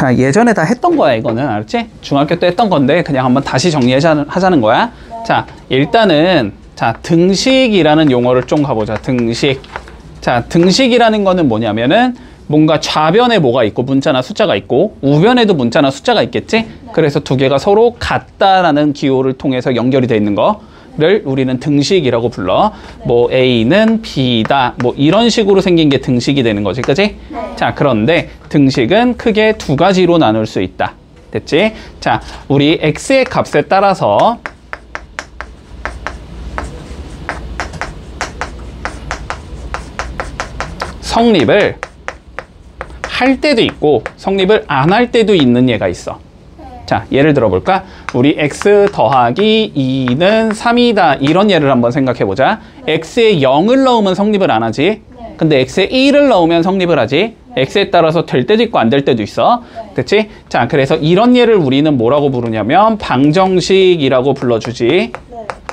자, 예전에 다 했던 거야, 이거는. 알았지? 중학교 때 했던 건데, 그냥 한번 다시 정리하자는 거야. 자, 일단은, 자, 등식이라는 용어를 좀 가보자. 등식. 자, 등식이라는 거는 뭐냐면은, 뭔가 좌변에 뭐가 있고, 문자나 숫자가 있고, 우변에도 문자나 숫자가 있겠지? 그래서 두 개가 서로 같다라는 기호를 통해서 연결이 돼 있는 거를 우리는 등식이라고 불러. 뭐, A는 B다. 뭐, 이런 식으로 생긴 게 등식이 되는 거지. 그치? 자, 그런데 등식은 크게 두 가지로 나눌 수 있다. 됐지? 자, 우리 X의 값에 따라서 성립을 할 때도 있고 성립을 안 할 때도 있는 얘가 있어. 자, 예를 들어 볼까? 우리 x 더하기 2는 3이다. 이런 예를 한번 생각해 보자. x에 0을 넣으면 성립을 안 하지. 근데 x에 1을 넣으면 성립을 하지. x에 따라서 될 때도 있고 안 될 때도 있어. 됐지? 자, 그래서 이런 예를 우리는 뭐라고 부르냐면 방정식이라고 불러주지.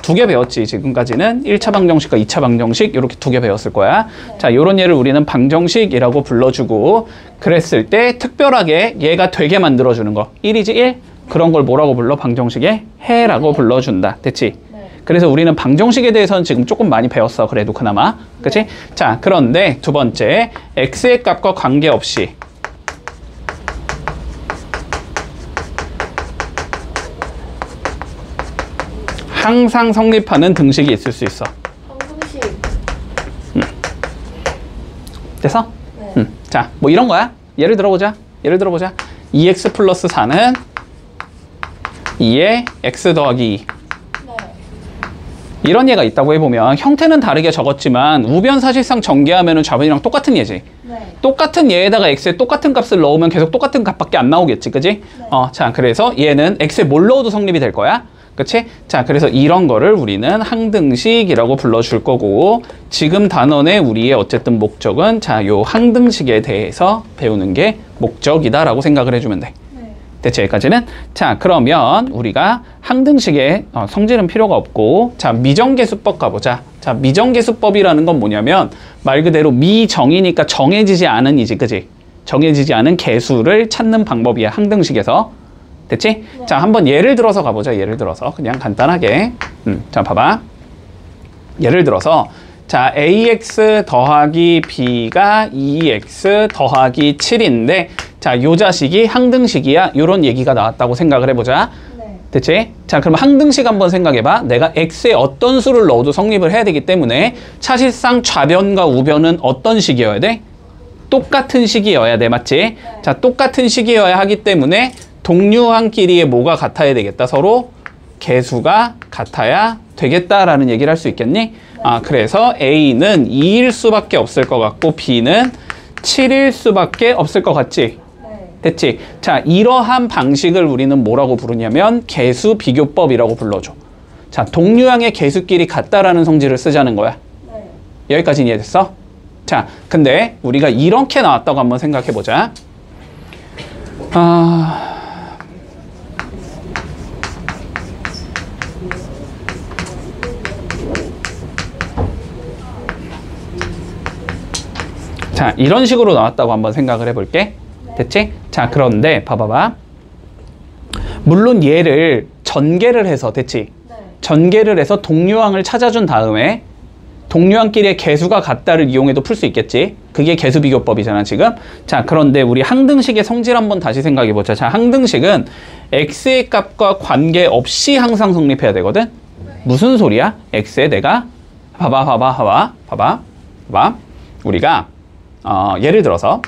두 개 배웠지, 지금까지는. 1차 방정식과 2차 방정식 이렇게 두 개 배웠을 거야. 자, 요런 예를 우리는 방정식이라고 불러주고 그랬을 때 특별하게 얘가 되게 만들어주는 거 1이지 1? 그런 걸 뭐라고 불러? 방정식의 해라고 불러준다. 됐지? 그래서 우리는 방정식에 대해서는 지금 조금 많이 배웠어. 그래도 그나마. 그치? 자, 그런데 두 번째 x의 값과 관계없이 항상 성립하는 등식이 있을 수 있어. 방정식. 됐어? 네. 자, 뭐 이런 거야. 예를 들어보자. 2x 플러스 4는 2에 x 더하기 2. 네. 이런 예가 있다고 해보면 형태는 다르게 적었지만 우변 사실상 전개하면 좌변이랑 똑같은 예지. 네. 똑같은 예에다가 x에 똑같은 값을 넣으면 계속 똑같은 값밖에 안 나오겠지. 그지? 네. 자, 그래서 얘는 x에 뭘 넣어도 성립이 될 거야. 그치? 자, 그래서 이런 거를 우리는 항등식이라고 불러줄 거고 지금 단원의 우리의 어쨌든 목적은 자, 요 항등식에 대해서 배우는 게 목적이다라고 생각을 해주면 돼. 네. 대체 여기까지는? 자, 그러면 우리가 항등식의 성질은 필요가 없고 자, 미정계수법 가보자. 자, 미정계수법이라는 건 뭐냐면 말 그대로 미정이니까 정해지지 않은 이지, 그지? 정해지지 않은 계수를 찾는 방법이야, 항등식에서. 됐지? 네. 자, 한번 예를 들어서 가보자. 예를 들어서 그냥 간단하게 자, 봐봐. 예를 들어서 자, ax 더하기 b가 2x 더하기 7인데 자, 요 자식이 항등식이야. 요런 얘기가 나왔다고 생각을 해보자. 네. 됐지? 자, 그럼 항등식 한번 생각해봐. 내가 x에 어떤 수를 넣어도 성립을 해야 되기 때문에 사실상 좌변과 우변은 어떤 식이어야 돼? 똑같은 식이어야 돼. 맞지? 네. 자, 똑같은 식이어야 하기 때문에 동류항끼리의 뭐가 같아야 되겠다? 서로 개수가 같아야 되겠다라는 얘기를 할 수 있겠니? 그래서 A는 2일 수밖에 없을 것 같고 B는 7일 수밖에 없을 것 같지? 네. 됐지? 자, 이러한 방식을 우리는 뭐라고 부르냐면 개수 비교법이라고 불러줘. 자, 동류항의 개수끼리 같다라는 성질을 쓰자는 거야. 네. 여기까지 이해됐어? 자, 근데 우리가 이렇게 나왔다고 한번 생각해보자. 자, 이런 식으로 나왔다고 한번 생각을 해볼게. 됐지? 자, 그런데 봐봐봐. 물론 얘를 전개를 해서, 됐지? 네. 전개를 해서 동류항을 찾아준 다음에 동류항끼리의 개수가 같다를 이용해도 풀 수 있겠지? 그게 개수비교법이잖아, 지금. 자, 그런데 우리 항등식의 성질 한번 다시 생각해보자. 자, 항등식은 x의 값과 관계없이 항상 성립해야 되거든? 무슨 소리야? x에 내가 봐봐. 우리가 예를 들어서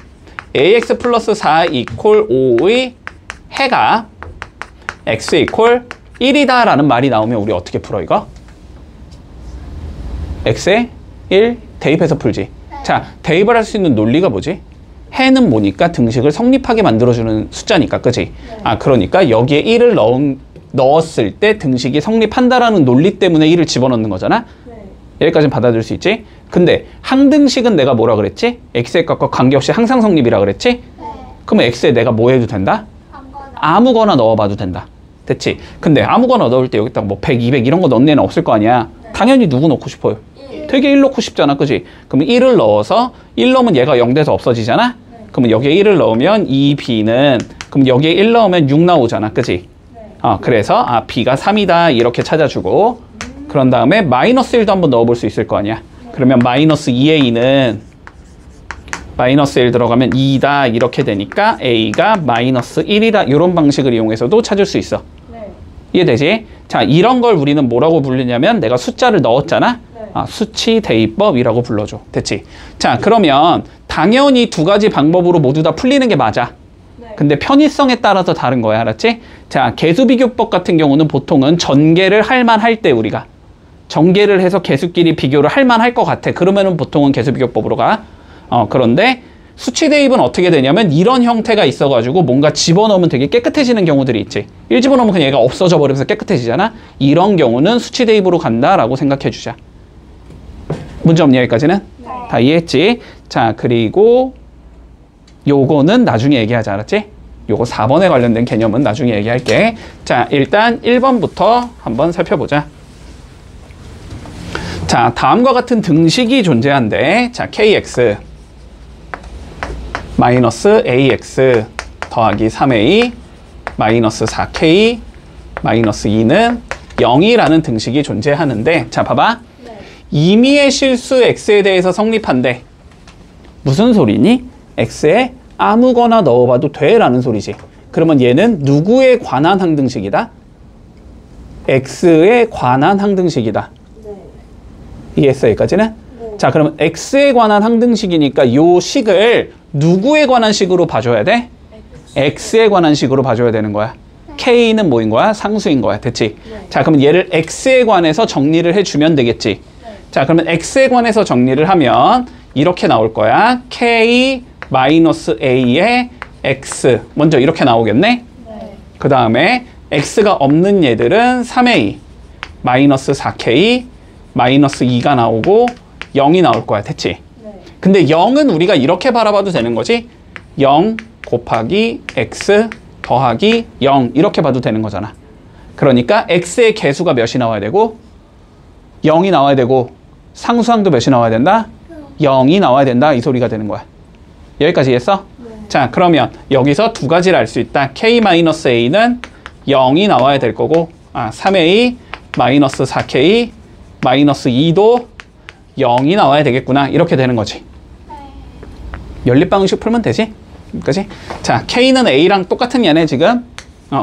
ax 플러스 4 이퀄 5의 해가 x 이퀄 1이다 라는 말이 나오면 우리 어떻게 풀어 이거? x에 1 대입해서 풀지. 자, 대입을 할 수 있는 논리가 뭐지? 해는 뭐니까 등식을 성립하게 만들어주는 숫자니까, 그치? 그러니까 여기에 1을 넣었을 때 등식이 성립한다라는 논리 때문에 1을 집어넣는 거잖아? 여기까지는 받아들일 수 있지? 근데 항등식은 내가 뭐라 그랬지? x의 값과 관계없이 항상 성립이라 그랬지? 그러면 x에 내가 뭐 해도 된다? 아무거나 넣어봐도 된다. 됐지? 근데 아무거나 넣을 때 여기다가 뭐 100, 200 이런 거 넣는 애는 없을 거 아니야? 당연히 누구 넣고 싶어요? 되게 1 넣고 싶잖아, 그지? 그러면 1을 넣어서 1 넣으면 얘가 0 돼서 없어지잖아? 그러면 여기에 1을 넣으면 2b는 그럼 여기에 1 넣으면 6 나오잖아. 그지? 그래서 b가 3이다 이렇게 찾아주고 그런 다음에 마이너스 1도 한번 넣어볼 수 있을 거 아니야. 그러면 마이너스 2a는 마이너스 1 들어가면 2다 이렇게 되니까 a가 마이너스 1이다 이런 방식을 이용해서도 찾을 수 있어. 이해되지? 자, 이런 걸 우리는 뭐라고 부르냐면 내가 숫자를 넣었잖아. 수치 대입법이라고 불러줘. 됐지? 자, 그러면 당연히 두 가지 방법으로 모두 다 풀리는 게 맞아. 근데 편의성에 따라서 다른 거야. 알았지? 자, 개수비교법 같은 경우는 보통은 전개를 할 만할 때 우리가 전개를 해서 개수끼리 비교를 할 만할 것 같아. 그러면은 보통은 개수비교법으로 가. 그런데 수치 대입은 어떻게 되냐면 이런 형태가 있어가지고 뭔가 집어넣으면 되게 깨끗해지는 경우들이 있지. 1 집어넣으면 그냥 얘가 없어져 버리면서 깨끗해지잖아. 이런 경우는 수치 대입으로 간다라고 생각해 주자. 문제 없니 여기까지는? 다 이해했지? 자, 그리고 요거는 나중에 얘기하자. 알았지? 요거 4번에 관련된 개념은 나중에 얘기할게. 자, 일단 1번부터 한번 살펴보자. 자, 다음과 같은 등식이 존재한대. 자, kx 마이너스 ax 더하기 3a 마이너스 4k 마이너스 2는 0이라는 등식이 존재하는데, 자, 봐봐. 임의의 실수 x에 대해서 성립한대. 무슨 소리니? x에 아무거나 넣어봐도 돼 라는 소리지. 그러면 얘는 누구에 관한 항등식이다? x에 관한 항등식이다. 이해했어 여기까지는? 자, 그러면 x에 관한 항등식이니까 요 식을 누구에 관한 식으로 봐줘야 돼? x에 관한 식으로 봐줘야 되는 거야. k는 뭐인 거야? 상수인 거야. 됐지? 자, 그러면 얘를 x에 관해서 정리를 해주면 되겠지. 자, 그러면 x에 관해서 정리를 하면 이렇게 나올 거야. k 마이너스 a의 x 먼저 이렇게 나오겠네. 그 다음에 x가 없는 얘들은 3a 마이너스 4k 마이너스 2가 나오고 0이 나올 거야. 됐지? 근데 0은 우리가 이렇게 바라봐도 되는 거지. 0 곱하기 x 더하기 0 이렇게 봐도 되는 거잖아. 그러니까 x의 개수가 몇이 나와야 되고 0이 나와야 되고 상수항도 몇이 나와야 된다? 0이 나와야 된다. 이 소리가 되는 거야. 여기까지 이해했어? 자, 그러면 여기서 두 가지를 알 수 있다. k-a는 0이 나와야 될 거고 3a 마이너스 4k 마이너스 2도 0이 나와야 되겠구나. 이렇게 되는 거지. 연립방정식 풀면 되지? 그치? 자, k는 a랑 똑같은 얘네 지금.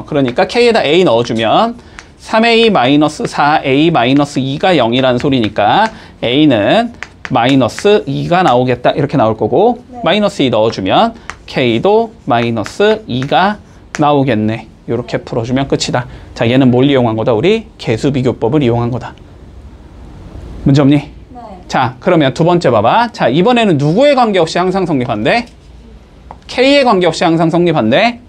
그러니까 k에다 a 넣어주면 3a 마이너스 4a 마이너스 2가 0이라는 소리니까 a는 마이너스 2가 나오겠다. 이렇게 나올 거고 마이너스 2 넣어주면 k도 마이너스 2가 나오겠네. 이렇게 풀어주면 끝이다. 자, 얘는 뭘 이용한 거다? 우리 개수비교법을 이용한 거다. 문제 없니? 자, 그러면 두 번째 봐봐. 자, 이번에는 누구에 관계없이 항상 성립한대? k에 관계없이 항상 성립한대?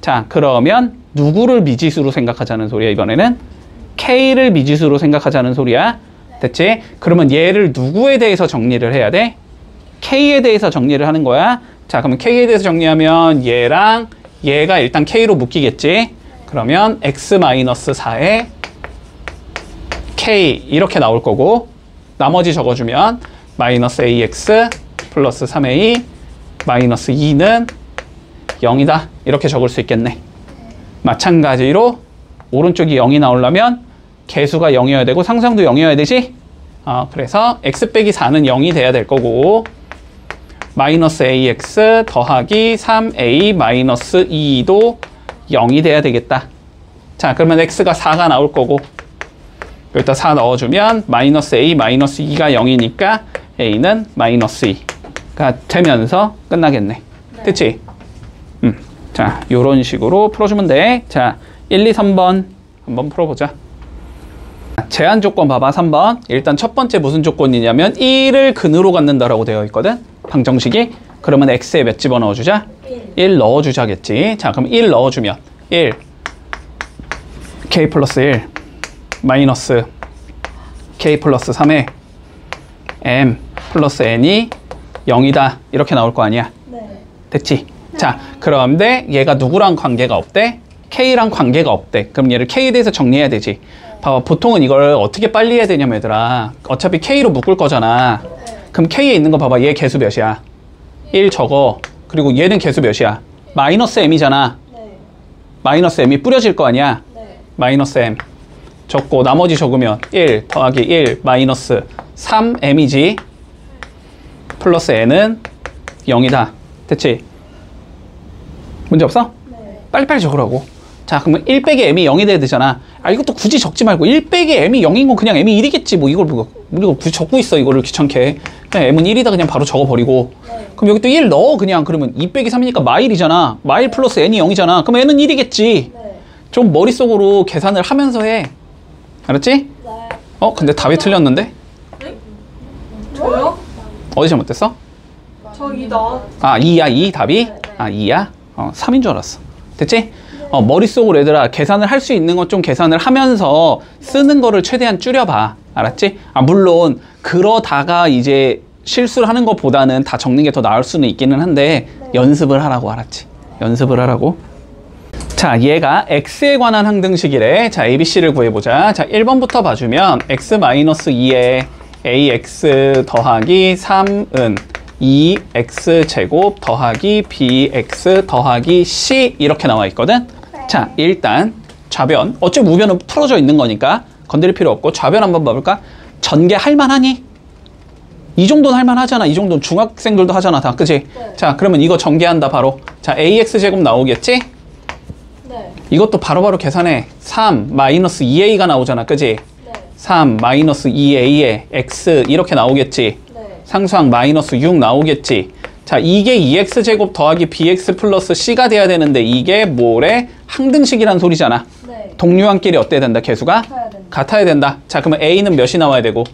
자, 그러면 누구를 미지수로 생각하자는 소리야, 이번에는? k를 미지수로 생각하자는 소리야. 됐지? 그러면 얘를 누구에 대해서 정리를 해야 돼? k에 대해서 정리를 하는 거야. 자, 그러면 k에 대해서 정리하면 얘랑 얘가 일단 k로 묶이겠지? 그러면 x-4에 k 이렇게 나올 거고 나머지 적어주면 마이너스 ax 플러스 3a 마이너스 2는 0이다. 이렇게 적을 수 있겠네. 마찬가지로 오른쪽이 0이 나오려면 개수가 0이어야 되고 상수항도 0이어야 되지? 그래서 x 빼기 4는 0이 돼야 될 거고 마이너스 ax 더하기 3a 마이너스 2도 0이 돼야 되겠다. 자, 그러면 x가 4가 나올 거고 여기다 4 넣어주면 마이너스 a 마이너스 2가 0이니까 a는 마이너스 2가 되면서 끝나겠네. 됐지? 자, 요런 식으로 풀어주면 돼. 자, 1, 2, 3번 한번 풀어보자. 제한 조건 봐봐. 3번. 일단 첫 번째 무슨 조건이냐면 1을 근으로 갖는다라고 되어 있거든. 방정식이. 그러면 x에 몇 집어넣어주자? 1 넣어주자겠지. 자, 그럼 1 넣어주면 1 k 플러스 1 마이너스 k 플러스 3에 m 플러스 n이 0이다. 이렇게 나올 거 아니야. 됐지? 자, 그런데 얘가 누구랑 관계가 없대? k랑 관계가 없대. 그럼 얘를 k에 대해서 정리해야 되지. 봐봐, 보통은 이걸 어떻게 빨리 해야 되냐면 얘들아, 어차피 k로 묶을 거잖아. 그럼 k에 있는 거 봐봐. 얘 개수 몇이야? 1 적어. 그리고 얘는 개수 몇이야? 마이너스 m이잖아. 마이너스 m이 뿌려질 거 아니야. 네. 마이너스 m 적고 나머지 적으면 1 더하기 1 마이너스 3m이지. 플러스 n은 0이다. 됐지? 문제 없어? 네. 빨리빨리 적으라고. 자, 그러면 1 빼기 m이 0이 돼야 되잖아. 아, 이것도 굳이 적지 말고 1 빼기 m이 0인 건 그냥 m이 1이겠지. 뭐 이걸 우리가 굳이 적고 있어. 이거를 귀찮게. 그냥 m은 1이다 그냥 바로 적어버리고. 네. 그럼 여기 또 1 넣어. 그냥 그러면 2 빼기 3이니까 마일이잖아. 마일 플러스 n이 0이잖아. 그럼 n은 1이겠지. 네. 좀 머릿속으로 계산을 하면서 해. 알았지? 네. 근데 답이 틀렸는데? 저요? 어디 잘못됐어? 저 2다. 아, 2야, 2 답이? 아, 2야? 3인 줄 알았어. 됐지? 머릿속으로 얘들아 계산을 할 수 있는 것 좀 계산을 하면서 쓰는 거를 최대한 줄여봐. 알았지? 아, 물론 그러다가 이제 실수를 하는 것보다는 다 적는 게 더 나을 수는 있기는 한데 연습을 하라고. 알았지? 연습을 하라고. 자, 얘가 x에 관한 항등식이래. 자, ABC를 구해보자. 자, 1번부터 봐주면 x-2에 ax 더하기 3은 2x제곱 더하기 bx 더하기 c 이렇게 나와 있거든. 자, 일단 좌변, 어차피 우변은 풀어져 있는 거니까 건드릴 필요 없고 좌변 한번 봐볼까? 전개 할만하니? 이 정도는 할만하잖아. 이 정도는 중학생들도 하잖아 다. 그치? 네. 자, 그러면 이거 전개한다 바로. 자, ax제곱 나오겠지? 네. 이것도 바로바로 계산해. 3 마이너스 2a가 나오잖아. 그치? 네. 3 마이너스 2a에 x 이렇게 나오겠지? 네. 상수항 마이너스 6 나오겠지? 자, 이게 2x제곱 더하기 bx 플러스 c가 돼야 되는데 이게 뭐래? 항등식이란 소리잖아. 네. 동류항끼리 어때야 된다? 개수가? 같아야 된다. 같아야 된다. 자, 그러면 a는 몇이 나와야 되고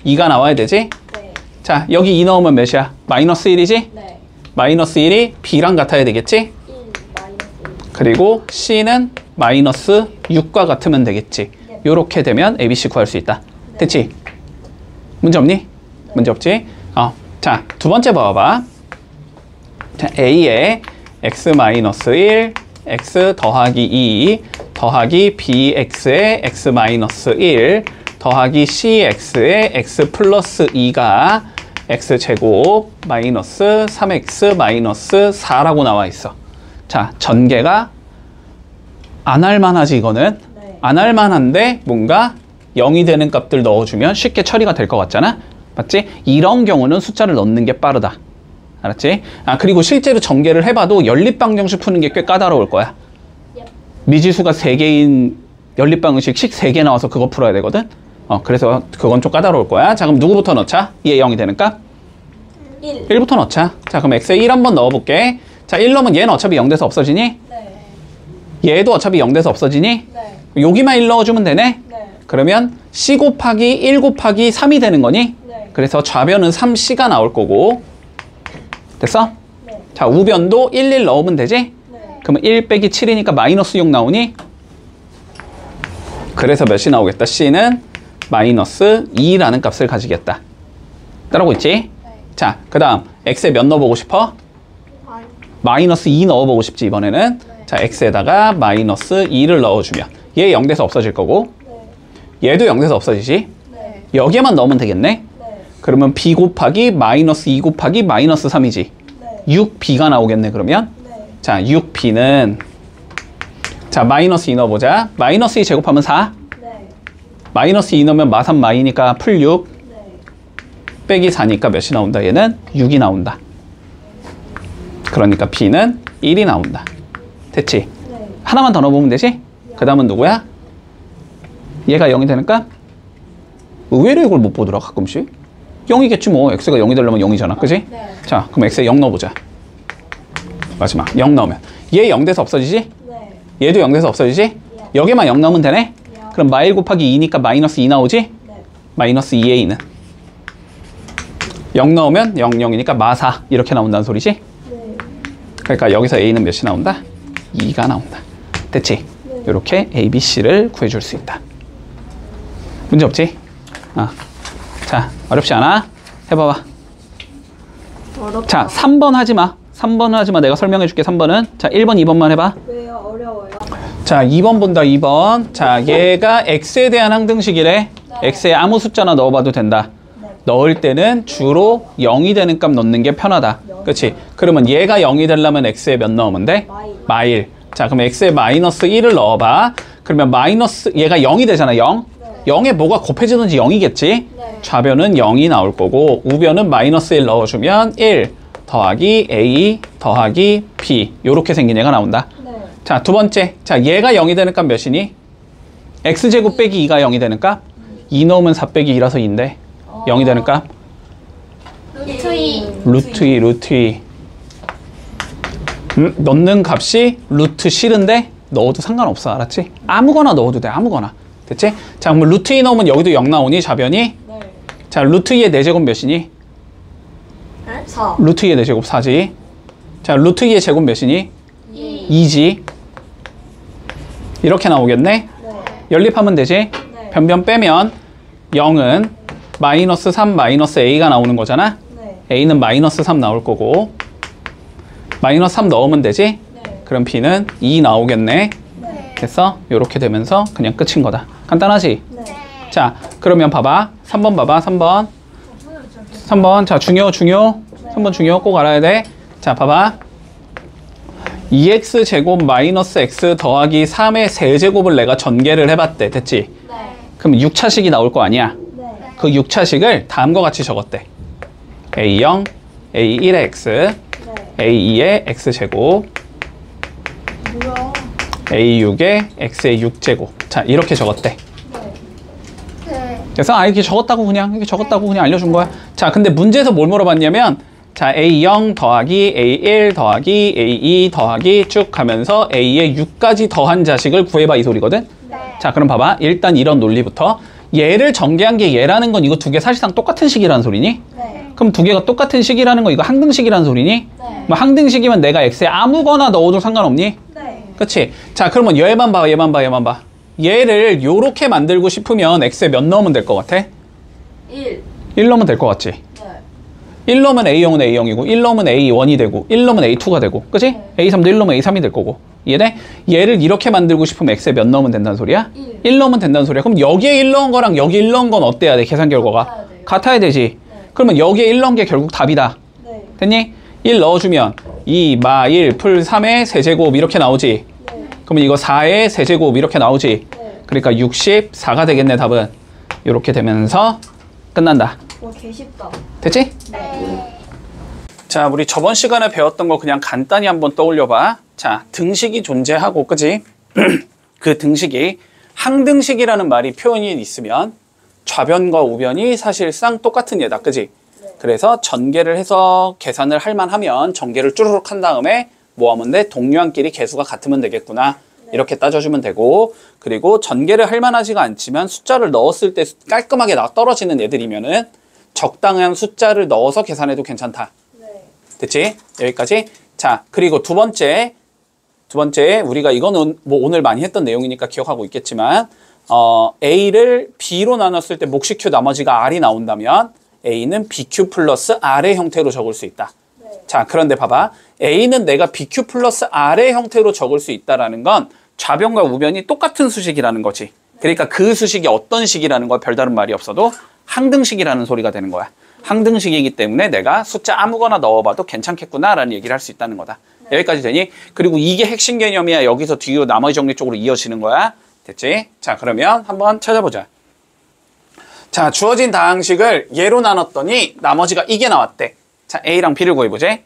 2. 2가 나와야 되지? 네. 자, 여기 2 넣으면 몇이야? 마이너스 1이지? 네. 마이너스 1이 b랑 같아야 되겠지? 1 마이너스 1. 그리고 c는 마이너스 6과 같으면 되겠지. 요렇게 되면 ABC 구할 수 있다. 됐지? 문제 없니? 문제 없지? 자, 두 번째 봐봐. 자, a에 x-1, x 더하기 2 더하기 bx에 x-1 더하기 cx에 x 플러스 2가 x제곱 마이너스 3x 마이너스 4라고 나와 있어. 자, 전개가 안 할만하지 이거는? 네. 안 할만한데 뭔가 0이 되는 값들 넣어주면 쉽게 처리가 될 것 같잖아? 맞지? 이런 경우는 숫자를 넣는 게 빠르다. 알았지? 아, 그리고 실제로 전개를 해봐도 연립방정식 푸는 게 꽤 까다로울 거야. 미지수가 3개인 연립방정식 3개 나와서 그거 풀어야 되거든? 그래서 그건 좀 까다로울 거야. 자, 그럼 누구부터 넣자? 얘 0이 되는 값? 1. 1부터 넣자. 자, 그럼 x에 1 한번 넣어볼게. 자, 1 넣으면 얘는 어차피 0 돼서 없어지니? 네. 얘도 어차피 0 돼서 없어지니? 네. 여기만 1 넣어주면 되네? 네. 그러면 c 곱하기 1 곱하기 3이 되는 거니? 네. 그래서 좌변은 3c가 나올 거고. 됐어? 네. 자, 우변도 1 넣으면 되지? 네. 그러면 1 빼기 7이니까 마이너스 6 나오니? 그래서 몇이 나오겠다? c는 마이너스 2라는 값을 가지겠다. 따라오고 있지? 네. 자, 그 다음 x에 몇 넣어보고 싶어? 마이너스 2 넣어보고 싶지 이번에는. 네. 자, x에다가 마이너스 2를 넣어주면 얘 0 돼서 없어질 거고 네. 얘도 0 돼서 없어지지? 네. 여기에만 넣으면 되겠네? 네. 그러면 b 곱하기 마이너스 2 곱하기 마이너스 3이지. 네. 6b가 나오겠네 그러면. 네. 자, 6b는 자, 마이너스 2 넣어보자. 마이너스 2 제곱하면 4. 네. 마이너스 2 넣으면 마삼 마이니까 풀 6 네. 빼기 4니까 몇이 나온다? 얘는 6이 나온다. 그러니까 b는 1이 나온다. 됐지? 네. 하나만 더 넣어보면 되지? 그 다음은 누구야? 얘가 0이 되니까 의외로 이걸 못 보더라 가끔씩. 0이겠지 뭐. x가 0이 되려면 0이잖아. 그지? 네. 자, 그럼 x에 0 넣어보자. 마지막 0 넣으면 얘 0 돼서 없어지지? 네. 얘도 0 돼서 없어지지? 여기에만 0 넣으면 되네? 그럼 마일 곱하기 2니까 마이너스 2 나오지? 네. 마이너스 2a는 0 넣으면 0, 0이니까 마4 이렇게 나온다는 소리지? 네. 그러니까 여기서 a는 몇이 나온다? 2가 나온다. 됐지? 이렇게 a, b, c를 구해줄 수 있다. 문제 없지? 자, 어렵지 않아? 해봐봐. 어렵다. 자, 3번 하지 마. 3번은 하지 마. 내가 설명해 줄게. 3번은. 자, 1번, 2번만 해봐. 왜요? 어려워요. 자, 2번 본다. 2번. 자, 얘가 x에 대한 항등식이래. 네. x에 아무 숫자나 넣어봐도 된다. 네. 넣을 때는 주로 0이 되는 값 넣는 게 편하다. 그치? 그러면 얘가 0이 되려면 x에 몇 넣으면 돼? 마일. 마일. 자, 그럼 x에 마이너스 1을 넣어봐. 그러면 마이너스, 얘가 0이 되잖아, 0. 0에 뭐가 곱해지든지 0이겠지? 네. 좌변은 0이 나올 거고, 우변은 마이너스 1 넣어주면 1 더하기 a 더하기 b. 요렇게 생긴 얘가 나온다. 네. 자, 두 번째. 자, 얘가 0이 되는 값 몇이니? x제곱 빼기 2가 0이 되는 값? 2 넣으면 4 빼기 2라서 2인데 0이 되는 값? 루트 2. 루트 2, 루트 2. 넣는 값이 루트 싫은데 넣어도 상관없어. 알았지? 아무거나 넣어도 돼. 아무거나. 됐지? 자, 그럼 루트 2 넣으면 여기도 0 나오니? 좌변이? 네. 자, 루트 2의 4제곱 몇이니? 4. 루트 2의 4제곱 4지. 자, 루트 2의 제곱 몇이니? 2. 2지. 이렇게 나오겠네? 네. 연립하면 되지? 네. 변변 빼면 0은 마이너스 3 마이너스 a가 나오는 거잖아? 네. a는 마이너스 3 나올 거고 마이너스 3 넣으면 되지? 네. 그럼 b는 2 나오겠네. 네. 됐어? 요렇게 되면서 그냥 끝인 거다. 간단하지? 네. 자, 그러면 봐봐. 3번 봐봐. 3번. 3번. 자, 중요. 3번 중요. 꼭 알아야 돼. 자, 봐봐. 2x 제곱 마이너스 x 더하기 3의 세제곱을 내가 전개를 해봤대. 됐지? 네. 그럼 6차식이 나올 거 아니야? 네. 그 6차식을 다음과 같이 적었대. a0, a1의 x, 네. a2의 x제곱, 뭐야? a6의 x의 6제곱. 자, 이렇게 적었대. 네. 그래서 이렇게 적었다고 그냥 알려준 거야. 자, 근데 문제에서 뭘 물어봤냐면 자, a0 더하기 a1 더하기 a2 더하기 쭉 가면서 a의 6까지 더한 자식을 구해봐 이 소리거든. 네. 자, 그럼 봐봐. 일단 이런 논리부터 얘를 전개한 게 얘라는 건 이거 두 개 사실상 똑같은 식이라는 소리니? 네. 그럼 두 개가 똑같은 식이라는 거 이거 항등식이라는 소리니? 네. 뭐 항등식이면 내가 x에 아무거나 넣어도 상관없니? 네. 그치? 자, 그러면 얘만 봐. 얘를 요렇게 만들고 싶으면 x에 몇 넣으면 될 것 같아? 1. 1 넣으면 될 것 같지? 네. 1 넣으면 a0은 a0이고 1 넣으면 a1이 되고 1 넣으면 a2가 되고 그치? 네. a3도 1 넣으면 a3이 될 거고 이해돼? 얘를 이렇게 만들고 싶으면 x에 몇 넣으면 된다는 소리야? 1. 1 넣으면 된다는 소리야. 그럼 여기에 1 넣은 거랑 여기 1 넣은 건 어때야 돼? 계산 결과가? 같아야 돼요. 같아야 되지. 네. 그러면 여기에 1 넣은 게 결국 답이다. 네. 됐니? 1 넣어주면 2, 마, 1, 풀 3의 세제곱 이렇게 나오지. 네. 그러면 이거 4의 세제곱 이렇게 나오지. 네. 그러니까 64가 되겠네 답은. 이렇게 되면서 끝난다. 와, 개쉽다. 됐지? 네. 자, 우리 저번 시간에 배웠던 거 그냥 간단히 한번 떠올려봐. 자, 등식이 존재하고, 그지? 그 등식이 항등식이라는 말이 표현이 있으면 좌변과 우변이 사실상 똑같은 얘다, 그지? 그래서 전개를 해서 계산을 할 만하면 전개를 쭈르륵 한 다음에 뭐 하면 돼? 동류항끼리 개수가 같으면 되겠구나. 이렇게 따져주면 되고, 그리고 전개를 할 만하지가 않지만 숫자를 넣었을 때 깔끔하게 떨어지는 애들이면은 적당한 숫자를 넣어서 계산해도 괜찮다. 네. 됐지? 여기까지. 자, 그리고 두 번째 우리가 이거는 뭐 오늘 많이 했던 내용이니까 기억하고 있겠지만 A를 B로 나눴을 때 몫이 Q 나머지가 R이 나온다면 A는 BQ 플러스 R의 형태로 적을 수 있다. 네. 자, 그런데 봐봐. A는 내가 BQ 플러스 R의 형태로 적을 수 있다라는 건 좌변과 우변이 똑같은 수식이라는 거지. 그러니까 그 수식이 어떤 식이라는 거 별다른 말이 없어도 항등식이라는 소리가 되는 거야. 항등식이기 때문에 내가 숫자 아무거나 넣어봐도 괜찮겠구나라는 얘기를 할 수 있다는 거다. 네. 여기까지 되니? 그리고 이게 핵심 개념이야. 여기서 뒤로 나머지 정리 쪽으로 이어지는 거야. 됐지? 자, 그러면 한번 찾아보자. 자, 주어진 다항식을 얘로 나눴더니 나머지가 이게 나왔대. 자, A랑 B를 구해보지.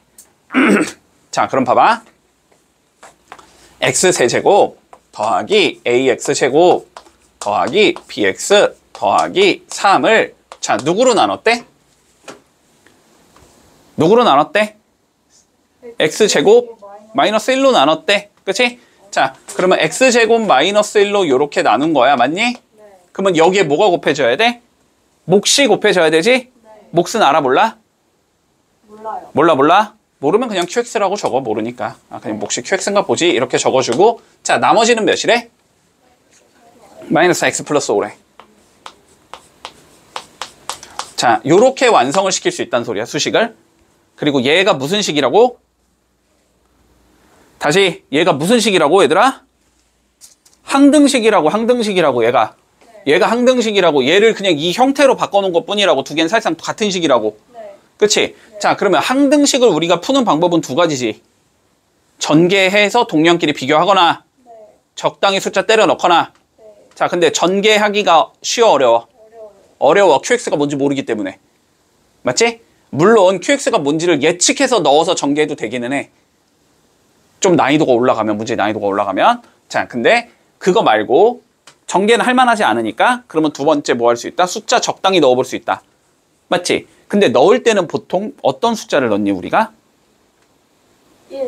자, 그럼 봐봐. X세제곱 더하기 AX제곱 더하기 BX 더하기 3을 자, 누구로 나눴대? 누구로 나눴대? X제곱 마이너스 1로 나눴대. 그치? 자, 그러면 X제곱 마이너스 1로 요렇게 나눈 거야. 맞니? 네. 그러면 여기에 뭐가 곱해져야 돼? 몫이 곱해져야 되지? 네. 몫은 알아 몰라? 몰라요. 몰라? 모르면 그냥 QX라고 적어. 모르니까. 그냥 몫이 QX인가 보지. 이렇게 적어주고 자, 나머지는 몇이래? 마이너스 X 플러스 5래. 자, 요렇게 완성을 시킬 수 있다는 소리야. 수식을. 그리고 얘가 무슨 식이라고? 다시 얘가 무슨 식이라고 얘들아? 항등식이라고 얘가. 얘가 항등식이라고 얘를 그냥 이 형태로 바꿔놓은 것 뿐이라고 두 개는 사실상 같은 식이라고. 네. 그치? 자, 그러면 항등식을 우리가 푸는 방법은 두 가지지. 전개해서 동량끼리 비교하거나 네. 적당히 숫자 때려 넣거나. 네. 자, 근데 전개하기가 쉬워, 어려워? 어려워요. 어려워. QX가 뭔지 모르기 때문에. 맞지? 물론 QX가 뭔지를 예측해서 넣어서 전개해도 되기는 해. 좀 난이도가 올라가면, 문제 난이도가 올라가면. 자, 근데 그거 말고 전개는 할 만하지 않으니까 그러면 두 번째 뭐 할 수 있다? 숫자 적당히 넣어볼 수 있다. 맞지? 근데 넣을 때는 보통 어떤 숫자를 넣니, 우리가? 1, 2,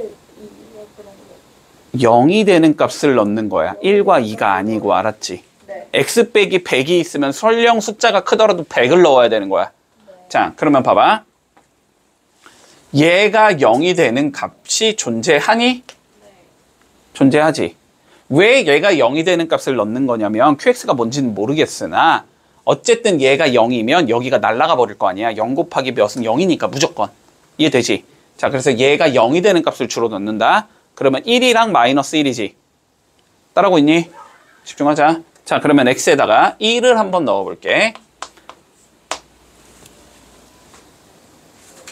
그런 거. 0이 되는 값을 넣는 거야. 1과 2가 아니고, 알았지? 네. x 빼기 100이 있으면 설령 숫자가 크더라도 100을 넣어야 되는 거야. 네. 자, 그러면 봐봐. 얘가 0이 되는 값이 존재하니? 네. 존재하지. 왜 얘가 0이 되는 값을 넣는 거냐면 QX가 뭔지는 모르겠으나 어쨌든 얘가 0이면 여기가 날아가 버릴 거 아니야. 0 곱하기 몇은 0이니까 무조건. 이해되지? 자, 그래서 얘가 0이 되는 값을 주로 넣는다. 그러면 1이랑 마이너스 1이지. 따라오고 있니? 집중하자. 자, 그러면 x에다가 1을 한번 넣어볼게.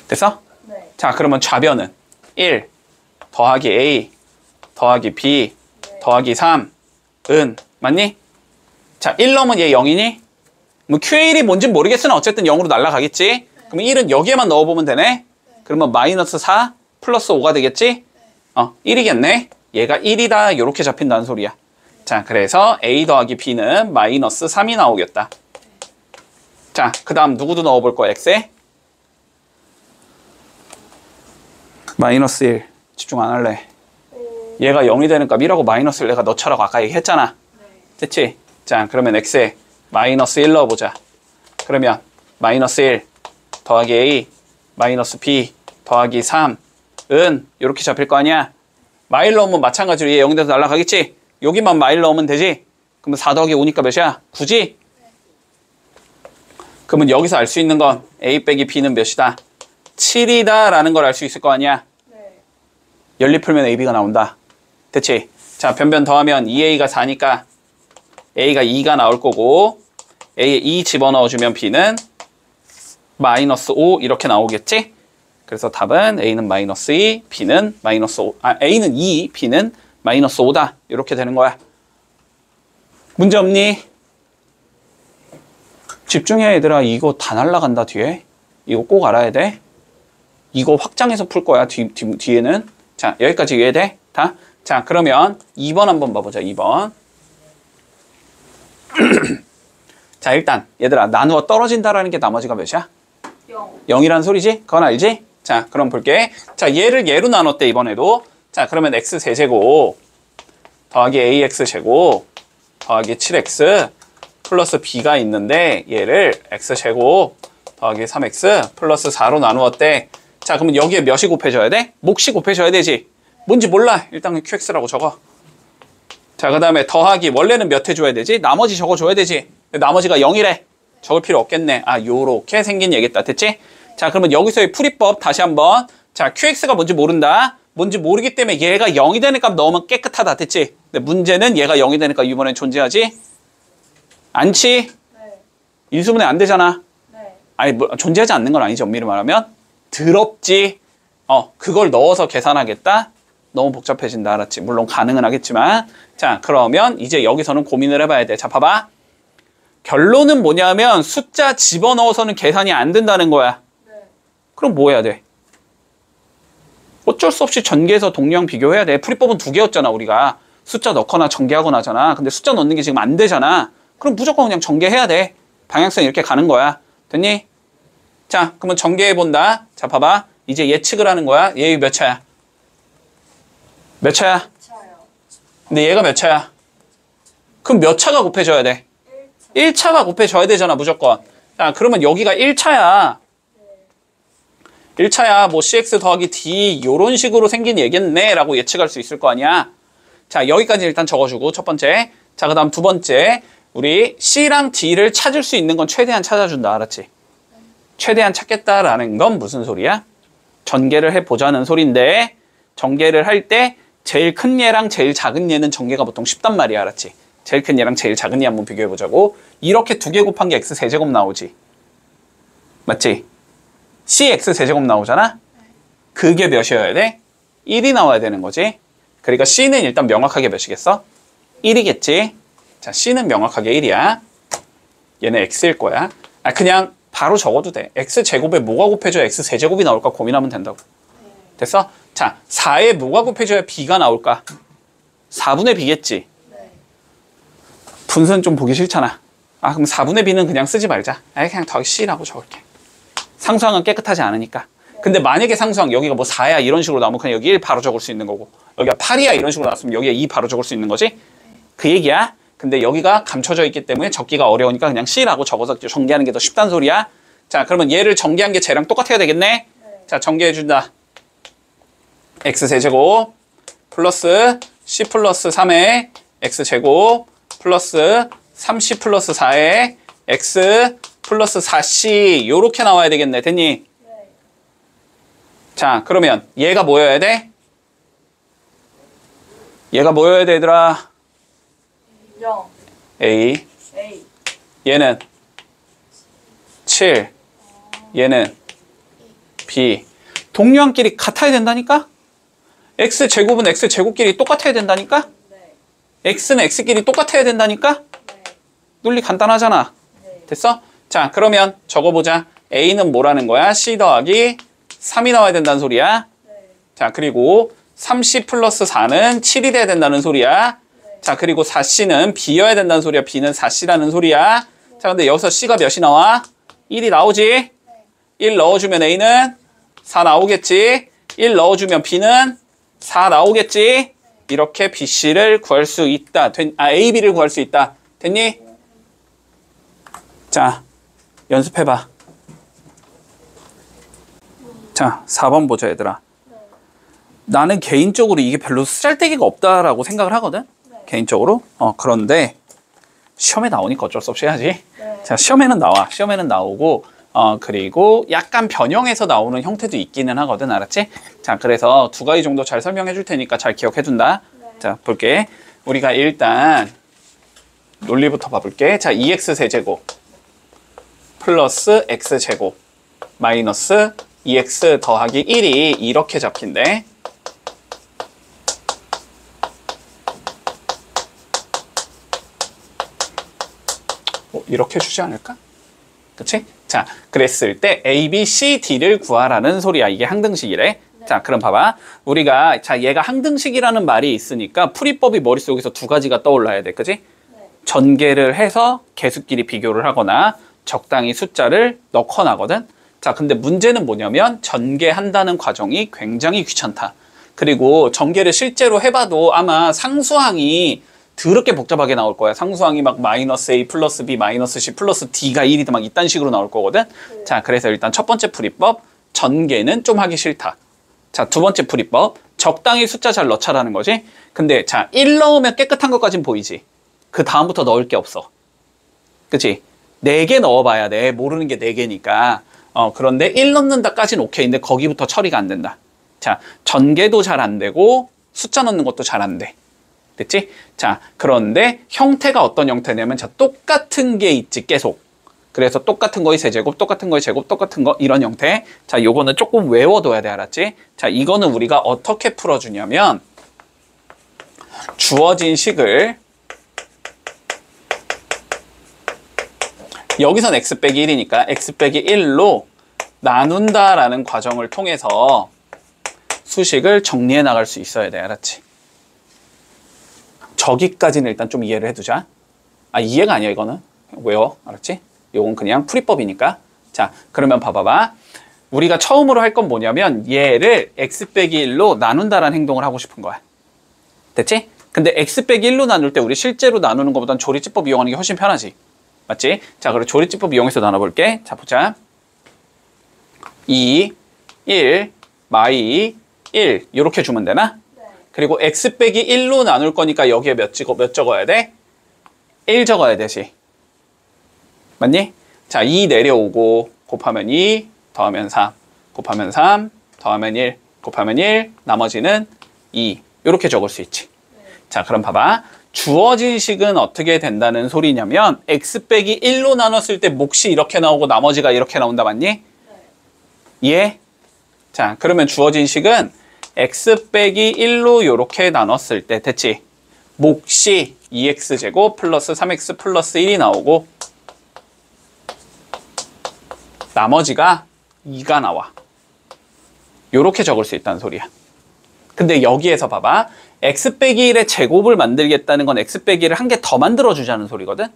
됐어? 네. 자, 그러면 좌변은 1 더하기 a 더하기 b 네. 더하기 3은 맞니? 자, 1 넣으면 얘 0이니? 뭐 q1이 뭔진 모르겠으나 어쨌든 0으로 날아가겠지? 그럼 1은 여기에만 넣어보면 되네? 그러면 마이너스 4 플러스 5가 되겠지? 1이겠네? 얘가 1이다 이렇게 잡힌다는 소리야. 자, 그래서 a 더하기 b는 마이너스 3이 나오겠다. 자, 그 다음 누구도 넣어볼 거야, x에? 마이너스 1. 집중 안 할래. 얘가 0이 되는 값 1하고 마이너스를 내가 넣자라고 아까 얘기했잖아. 됐지? 자, 그러면 x에 마이너스 1 넣어보자. 그러면 마이너스 1 더하기 a 마이너스 b 더하기 3은 이렇게 잡힐 거 아니야? 마일 넣으면 마찬가지로 얘 0이 돼서 날아가겠지? 여기만 마일 넣으면 되지? 그러면 4 더하기 5니까 몇이야? 9지? 그러면 여기서 알 수 있는 건 a 빼기 b는 몇이다? 7이다 라는 걸 알 수 있을 거 아니야? 네. 연립 풀면 ab가 나온다. 됐지? 자, 변변 더하면 2a가 4니까 a가 2가 나올 거고 a에 2 집어넣어주면 b는 마이너스 5 이렇게 나오겠지? 그래서 답은 a는 마이너스 2, b는 마이너스 5, a는 2, b는 마이너스 5다. 이렇게 되는 거야. 문제 없니? 집중해, 얘들아. 이거 다 날라간다, 뒤에. 이거 꼭 알아야 돼. 이거 확장해서 풀 거야, 뒤에는. 자, 여기까지 이해돼? 다? 자, 그러면 2번 한번 봐보자, 2번. 자, 일단 얘들아, 나누어 떨어진다라는 게 나머지가 몇이야? 0. 0이란 소리지? 그건 알지? 자, 그럼 볼게. 자, 얘를 얘로 나눴대, 이번에도. 자, 그러면 x 세제곱 더하기 ax 제곱 더하기 7x 플러스 b가 있는데 얘를 x 제곱 더하기 3x 플러스 4로 나누었대. 자, 그러면 여기에 몇이 곱해져야 돼? 몫이 곱해져야 되지. 뭔지 몰라. 일단 qx라고 적어. 자, 그 다음에 더하기 원래는 몇 해줘야 되지? 나머지 적어줘야 되지. 나머지가 0이래. 적을 필요 없겠네. 요렇게 생긴 얘기다. 됐지? 자, 그러면 여기서의 풀이법 다시 한번. 자, qx가 뭔지 모른다. 뭔지 모르기 때문에 얘가 0이 되는 값 넣으면 깨끗하다. 됐지? 근데 문제는 얘가 0이 되니까 이번엔 존재하지? 않지? 네. 인수분해 안 되잖아. 네. 아니, 뭐, 존재하지 않는 건 아니지. 엄밀히 말하면. 더럽지? 그걸 넣어서 계산하겠다? 너무 복잡해진다. 알았지? 물론 가능은 하겠지만. 자, 그러면 이제 여기서는 고민을 해봐야 돼. 자, 봐봐. 결론은 뭐냐면 숫자 집어넣어서는 계산이 안 된다는 거야. 네. 그럼 뭐 해야 돼? 어쩔 수 없이 전개해서 동량 비교해야 돼. 풀이법은 2개였잖아, 우리가. 숫자 넣거나 전개하거나 하잖아. 근데 숫자 넣는 게 지금 안 되잖아. 그럼 무조건 그냥 전개해야 돼. 방향성 이렇게 가는 거야. 됐니? 자, 그러면 전개해본다. 자, 봐봐. 이제 예측을 하는 거야. 얘 몇 차야? 몇 차야? 차요. 근데 얘가 몇 차야? 그럼 몇 차가 곱해져야 돼? 1차. 1차가 곱해져야 되잖아, 무조건. 자, 그러면 여기가 1차야. 1차야, 뭐 cx 더하기 d 요런 식으로 생긴 얘겠네 라고 예측할 수 있을 거 아니야. 자, 여기까지 일단 적어주고 첫 번째. 자, 그 다음 두 번째. 우리 c랑 d를 찾을 수 있는 건 최대한 찾아준다. 알았지? 최대한 찾겠다라는 건 무슨 소리야? 전개를 해보자는 소린데 전개를 할 때 제일 큰 얘랑 제일 작은 얘는 전개가 보통 쉽단 말이야. 알았지? 제일 큰 얘랑 제일 작은 얘 한번 비교해보자고. 이렇게 2개 곱한 게 x 세제곱 나오지. 맞지? cx 세제곱 나오잖아? 그게 몇이어야 돼? 1이 나와야 되는 거지. 그러니까 C는 일단 명확하게 몇이겠어? 1이겠지. 자, C는 명확하게 1이야. 얘는 X일 거야. 아, 그냥 바로 적어도 돼. X제곱에 뭐가 곱해줘야 X세제곱이 나올까 고민하면 된다고. 됐어? 자, 4에 뭐가 곱해줘야 B가 나올까? 4분의 B겠지. 분수는 좀 보기 싫잖아. 아, 그럼 4분의 B는 그냥 쓰지 말자. 아, 그냥 더하기 C라고 적을게. 상수항은 깨끗하지 않으니까. 근데 만약에 상수항 여기가 뭐 4야 이런 식으로 나오면 그냥 여기 1 바로 적을 수 있는 거고, 여기가 8이야 이런 식으로 나왔으면 여기에 2 바로 적을 수 있는 거지. 그 얘기야. 근데 여기가 감춰져 있기 때문에 적기가 어려우니까 그냥 C라고 적어서 전개하는 게 더 쉽다는 소리야. 자, 그러면 얘를 전개한 게 쟤랑 똑같아야 되겠네. 자, 전개해준다. X세제곱 플러스 C 플러스 3의 X제곱 플러스 3C 플러스 4의 X 플러스 4C 요렇게 나와야 되겠네. 됐니? 자, 그러면 얘가 뭐여야 돼? 얘가 뭐여야 돼, 얘들아? 0. A. A. 얘는 7. 얘는 B. 동류항끼리 같아야 된다니까? X제곱은 X제곱끼리 똑같아야 된다니까? X는 X끼리 똑같아야 된다니까? 논리 간단하잖아. 됐어? 자, 그러면 적어보자. A는 뭐라는 거야? C 더하기 3이 나와야 된다는 소리야. 자, 그리고 3C 플러스 4는 7이 돼야 된다는 소리야. 자, 그리고 4C는 B여야 된다는 소리야. B는 4C라는 소리야. 자, 근데 여기서 C가 몇이 나와? 1이 나오지? 1 넣어주면 A는 4 나오겠지? 1 넣어주면 B는 4 나오겠지? 이렇게 BC를 구할 수 있다. A, B를 구할 수 있다. 됐니? 자, 연습해봐. 자, 4번 보자, 얘들아. 나는 개인적으로 이게 별로 쓰잘데기가 없다라고 생각을 하거든? 개인적으로. 그런데 시험에 나오니까 어쩔 수 없이 해야지. 자, 시험에는 나와. 시험에는 나오고, 그리고 약간 변형해서 나오는 형태도 있기는 하거든. 알았지? 자, 그래서 두 가지 정도 잘 설명해 줄 테니까 잘 기억해 둔다. 자, 볼게. 우리가 일단 논리부터 봐볼게. 자, 2x 세제곱 플러스 x제곱 마이너스 2x 더하기 1이 이렇게 잡힌대. 이렇게 주지 않을까? 그치? 자, 그랬을 때 A, B, C, D를 구하라는 소리야. 이게 항등식이래. 자, 그럼 봐봐. 우리가, 자, 얘가 항등식이라는 말이 있으니까 풀이법이 머릿속에서 두 가지가 떠올라야 돼. 그치? 전개를 해서 개수끼리 비교를 하거나 적당히 숫자를 넣거나 하거든. 자, 근데 문제는 뭐냐면 전개한다는 과정이 굉장히 귀찮다. 그리고 전개를 실제로 해봐도 아마 상수항이 더럽게 복잡하게 나올 거야. 상수항이 막 마이너스 A 플러스 B 마이너스 C 플러스 D가 1이다 막 이딴 식으로 나올 거거든. 자, 그래서 일단 첫 번째 풀이법, 전개는 좀 하기 싫다. 자, 두 번째 풀이법, 적당히 숫자 잘 넣자라는 거지. 근데 자, 1 넣으면 깨끗한 것까진 보이지. 그 다음부터 넣을 게 없어. 그치? 4개 넣어봐야 돼. 모르는 게 4개니까. 그런데 1 넣는다까지는 오케이인데 거기부터 처리가 안 된다. 자, 전개도 잘 안 되고 숫자 넣는 것도 잘 안 돼. 됐지? 자, 그런데 형태가 어떤 형태냐면 자, 똑같은 게 있지, 계속. 그래서 똑같은 거의 세제곱, 똑같은 거의 제곱, 똑같은 거 이런 형태. 자, 요거는 조금 외워둬야 돼, 알았지? 자, 이거는 우리가 어떻게 풀어주냐면 주어진 식을 여기선 x 빼기 1이니까 x 빼기 1로 나눈다라는 과정을 통해서 수식을 정리해 나갈 수 있어야 돼, 알았지? 저기까지는 일단 좀 이해를 해두자. 아, 이해가 아니야, 이거는. 외워, 알았지? 이건 그냥 풀이법이니까. 자, 그러면 봐봐봐. 우리가 처음으로 할 건 뭐냐면 얘를 x 빼기 1로 나눈다라는 행동을 하고 싶은 거야. 됐지? 근데 x 빼기 1로 나눌 때 우리 실제로 나누는 것보단 조리집법 이용하는 게 훨씬 편하지. 맞지? 자, 그리고 조리집법 이용해서 나눠볼게. 자, 보자. 2, 1, 마이 1 이렇게 주면 되나? 그리고 x 빼기 1로 나눌 거니까 여기에 몇 적어야 돼? 1 적어야 되지. 맞니? 자, 2 내려오고 곱하면 2, 더하면 3, 곱하면 3, 더하면 1, 곱하면 1, 나머지는 2 이렇게 적을 수 있지. 자, 그럼 봐봐. 주어진 식은 어떻게 된다는 소리냐면 x 빼기 1로 나눴을 때 몫이 이렇게 나오고 나머지가 이렇게 나온다, 맞니? 예? 자, 그러면 주어진 식은 x 빼기 1로 이렇게 나눴을 때 됐지? 몫이 2x제곱 플러스 3x 플러스 1이 나오고 나머지가 2가 나와. 요렇게 적을 수 있다는 소리야. 근데 여기에서 봐봐. x 빼기 1의 제곱을 만들겠다는 건 x 빼기 1을 한 개 더 만들어주자는 소리거든.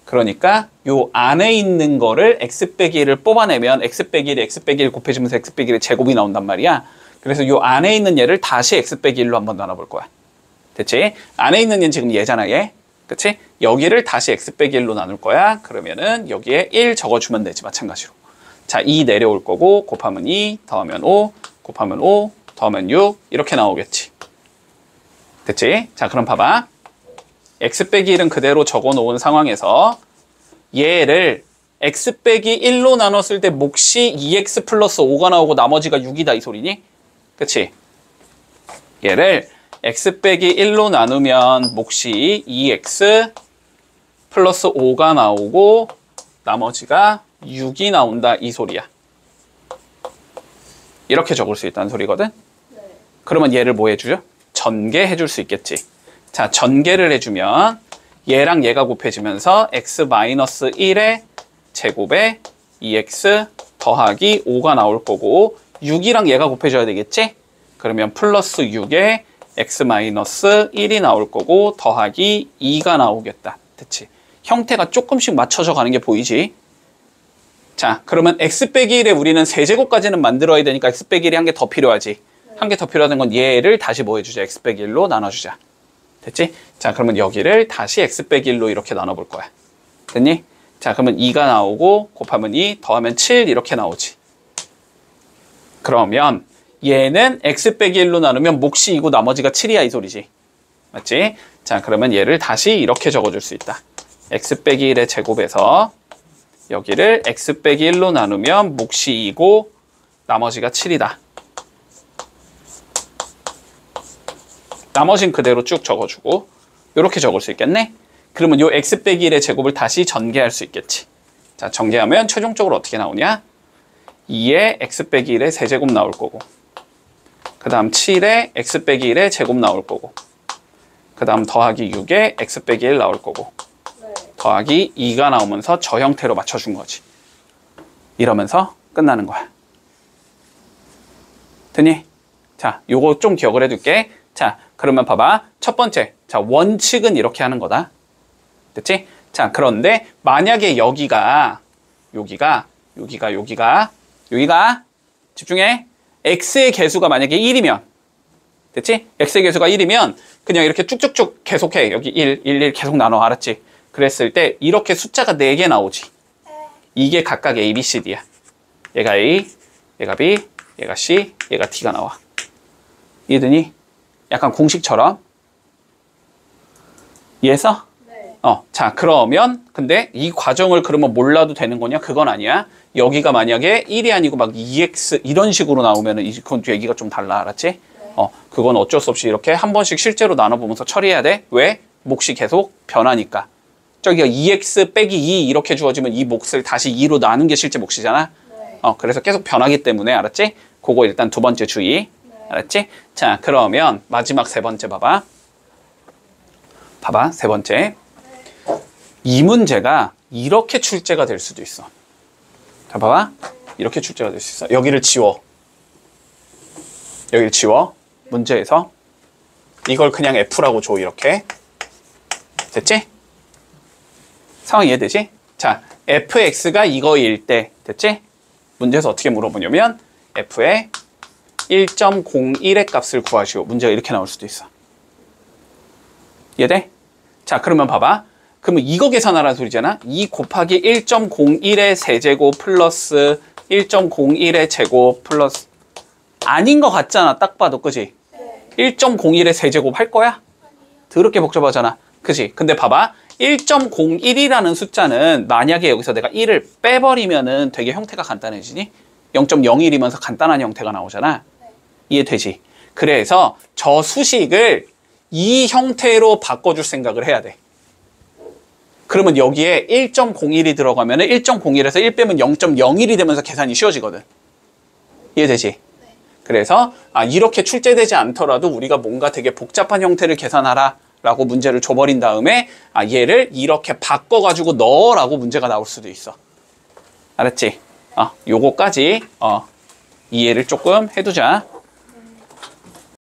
그러니까 요 안에 있는 거를 x 빼기 1을 뽑아내면 x 빼기 1이 x 빼기 1 곱해지면서 x 빼기 1의 제곱이 나온단 말이야. 그래서 요 안에 있는 얘를 다시 x 빼기 1로 한번 나눠볼 거야. 됐지? 안에 있는 얘는 지금 얘잖아, 얘. 그치? 여기를 다시 x 빼기 1로 나눌 거야. 그러면은 여기에 1 적어주면 되지, 마찬가지로. 자, 2 내려올 거고 곱하면 2, 더하면 5, 곱하면 5, 더하면 6 이렇게 나오겠지. 됐지? 자, 그럼 봐봐. x 빼기 1은 그대로 적어 놓은 상황에서 얘를 x 빼기 1로 나눴을 때 몫이 2x 플러스 5가 나오고 나머지가 6이다 이 소리니? 그치? 얘를 x 빼기 1로 나누면 몫이 2x 플러스 5가 나오고 나머지가 6이 나온다 이 소리야. 이렇게 적을 수 있다는 소리거든? 네. 그러면 얘를 뭐 해주죠? 전개해 줄 수 있겠지. 자, 전개를 해주면 얘랑 얘가 곱해지면서 x-1의 제곱에 2x 더하기 5가 나올 거고 6이랑 얘가 곱해져야 되겠지? 그러면 플러스 6에 x-1이 나올 거고 더하기 2가 나오겠다. 됐지? 형태가 조금씩 맞춰져 가는 게 보이지? 자, 그러면 x 빼기 1에 우리는 세제곱까지는 만들어야 되니까 x 빼기 1이 한 개 더 필요하지. 한 개 더 필요하던 건 얘를 다시 뭐 해주자? x 빼기 1로 나눠주자. 됐지? 자, 그러면 여기를 다시 x 빼기 1로 이렇게 나눠볼 거야. 됐니? 자, 그러면 2가 나오고 곱하면 2, 더하면 7 이렇게 나오지. 그러면 얘는 x 빼기 1로 나누면 몫이 2고 나머지가 7이야 이 소리지. 맞지? 자, 그러면 얘를 다시 이렇게 적어줄 수 있다. x 빼기 1의 제곱에서 여기를 x 빼기 1로 나누면 몫이 2고 나머지가 7이다. 나머진 그대로 쭉 적어주고 이렇게 적을 수 있겠네? 그러면 요 x 빼기 1의 제곱을 다시 전개할 수 있겠지. 자, 전개하면 최종적으로 어떻게 나오냐? 2의 x 빼기 1의 세제곱 나올 거고 그 다음 7의 x 빼기 1의 제곱 나올 거고 그 다음 더하기 6의 x 빼기 1 나올 거고 네. 더하기 2가 나오면서 저 형태로 맞춰준 거지. 이러면서 끝나는 거야. 됐니? 자, 요거 좀 기억을 해둘게. 자, 그러면 봐봐. 첫 번째, 자, 원칙은 이렇게 하는 거다. 됐지? 자, 그런데 만약에 여기가 집중해. x의 개수가 만약에 1이면 됐지? x의 개수가 1이면 그냥 이렇게 쭉쭉쭉 계속해. 여기 1, 1, 1 계속 나눠. 알았지? 그랬을 때 이렇게 숫자가 4개 나오지. 이게 각각 A, B, C, D야. 얘가 A, 얘가 B, 얘가 C, 얘가 D가 나와. 이해되니? 약간 공식처럼. 이해했어? 네. 자, 그러면 근데 이 과정을 그러면 몰라도 되는 거냐? 그건 아니야. 여기가 만약에 1이 아니고 막 2x 이런 식으로 나오면은 그건 얘기가 좀 달라. 알았지? 네. 그건 어쩔 수 없이 이렇게 한 번씩 실제로 나눠보면서 처리해야 돼. 왜? 몫이 계속 변하니까. 저기가 2x 빼기 2 이렇게 주어지면 이 몫을 다시 2로 나눈 게 실제 몫이잖아. 네. 그래서 계속 변하기 때문에. 알았지? 그거 일단 두 번째 주의. 알았지? 자, 그러면 마지막 세 번째 봐봐. 세 번째. 이 문제가 이렇게 출제가 될 수도 있어. 자, 봐봐. 이렇게 출제가 될 수 있어. 여기를 지워. 문제에서. 이걸 그냥 F라고 줘, 이렇게. 됐지? 상황 이해되지? 자, fx가 이거일 때, 됐지? 문제에서 어떻게 물어보냐면 f의 1.01의 값을 구하시오. 문제가 이렇게 나올 수도 있어. 이해돼? 자, 그러면 봐봐. 그러면 이거 계산하라는 소리잖아. 2 곱하기 1.01의 세제곱 플러스 1.01의 제곱 플러스 아닌 것 같잖아. 딱 봐도, 그지? 1.01의 세제곱 할 거야? 더럽게 복잡하잖아. 그지? 근데 봐봐. 1.01이라는 숫자는 만약에 여기서 내가 1을 빼버리면은 되게 형태가 간단해지니? 0.01이면서 간단한 형태가 나오잖아. 이해되지? 그래서 저 수식을 이 형태로 바꿔줄 생각을 해야 돼. 그러면 여기에 1.01이 들어가면 1.01에서 1 빼면 0.01이 되면서 계산이 쉬워지거든. 이해되지? 그래서 이렇게 출제되지 않더라도 우리가 뭔가 되게 복잡한 형태를 계산하라 라고 문제를 줘버린 다음에 얘를 이렇게 바꿔가지고 넣어라고 문제가 나올 수도 있어. 알았지? 요거까지 이해를 조금 해두자.